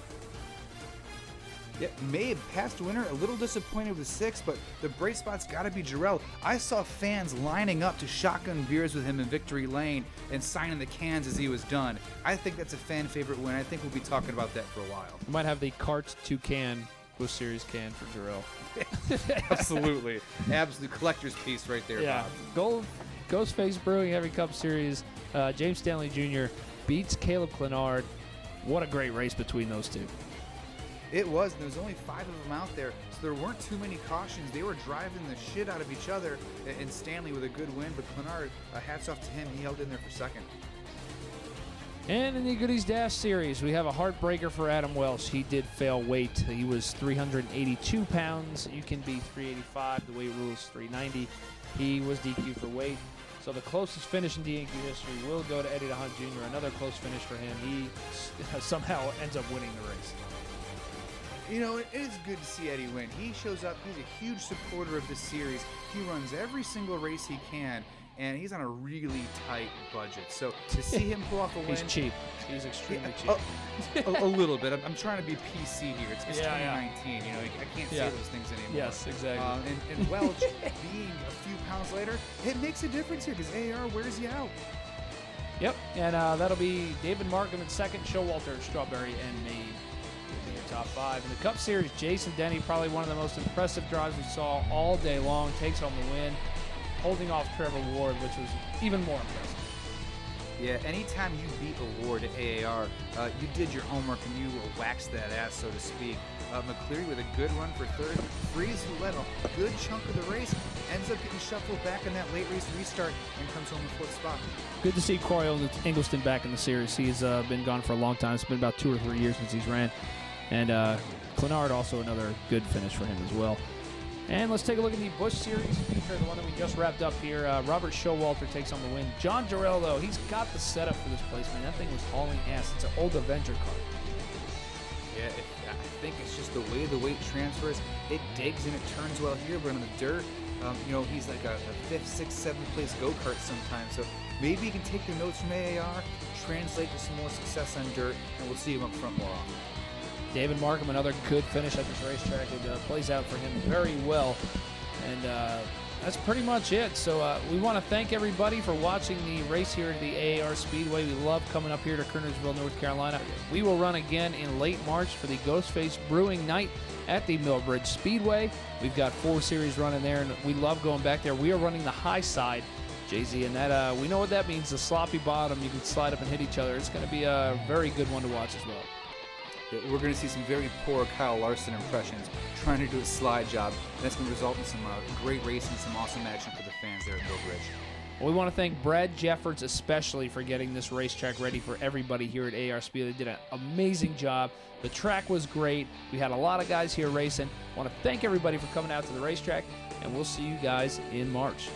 Yeah, Mabe, past winner, a little disappointed with 6, but the bright spot's got to be Jarrell. I saw fans lining up to shotgun beers with him in Victory Lane and signing the cans as he was done. I think that's a fan favorite win. I think we'll be talking about that for a while. We might have the cart to can Busch Series can for Jarrell. Absolutely. Absolute collector's piece right there, Yeah. Bob. Ghostface Brewing Heavy Cup Series. James Stanley Jr. beats Caleb Clenard. What a great race between those two. It was, and there was only 5 of them out there, so there weren't too many cautions. They were driving the shit out of each other, and Stanley with a good win, but Clenard, hats off to him. He held in there for second. And in the Goodies Dash Series, we have a heartbreaker for Adam Welsh. He did fail weight. He was 382 pounds. You can be 385. The weight rule is 390. He was DQ'd for weight. So the closest finish in DNQ history will go to Eddie DeHunt Jr. Another close finish for him. He somehow ends up winning the race. You know, it is good to see Eddie win. He shows up. He's a huge supporter of this series. He runs every single race he can, and he's on a really tight budget. So to see him pull off a win. He's cheap. He's extremely cheap. A little bit. I'm trying to be PC here. It's Yeah, 2019. You know, I can't say those things anymore. Yes, exactly. And Welch being a few pounds later, it makes a difference here because AAR wears you out. Yep, and that'll be David Markham in second, Showalter, Strawberry, and me will be your top 5. In the Cup Series, Jason Denny, probably one of the most impressive drives we saw all day long, takes home the win, holding off Trevor Ward, which was even more impressive. Yeah, anytime you beat a Ward at AAR, you did your homework and you waxed that ass, so to speak. McCleary with a good run for third. Freeze, who led a good chunk of the race, ends up getting shuffled back in that late race restart and comes home in 4th spot. Good to see Corey Ingelston back in the series. He's been gone for a long time. It's been about 2 or 3 years since he's ran. And Clenard also another good finish for him as well. And let's take a look at the Busch Series feature, the one that we just wrapped up here. Robert Showalter takes on the win. John Jarrell, though, he's got the setup for this place, man. That thing was hauling ass. It's an old Avenger car. Yeah, I think it's just the way the weight transfers. It digs and it turns well here, but on the dirt, you know, he's like a 5th, 6th, 7th place go-kart sometimes. So maybe he can take the notes from AAR, translate to some more success on dirt, and we'll see him up front more often. David Markham, another good finish at this racetrack. It plays out for him very well. And that's pretty much it. So we want to thank everybody for watching the race here at the AAR Speedway. We love coming up here to Kernersville, North Carolina. We will run again in late March for the Ghostface Brewing Night at the Millbridge Speedway. We've got 4 series running there, and we love going back there. We are running the high side, Jay-Z, and that we know what that means, the sloppy bottom. You can slide up and hit each other. It's going to be a very good one to watch as well. We're going to see some very poor Kyle Larson impressions trying to do a slide job, and that's going to result in some great racing, some awesome action for the fans there at Millbridge. Well, we want to thank Brad Jeffords especially for getting this racetrack ready for everybody here at AAR Speedway. They did an amazing job. The track was great. We had a lot of guys here racing. I want to thank everybody for coming out to the racetrack, and we'll see you guys in March.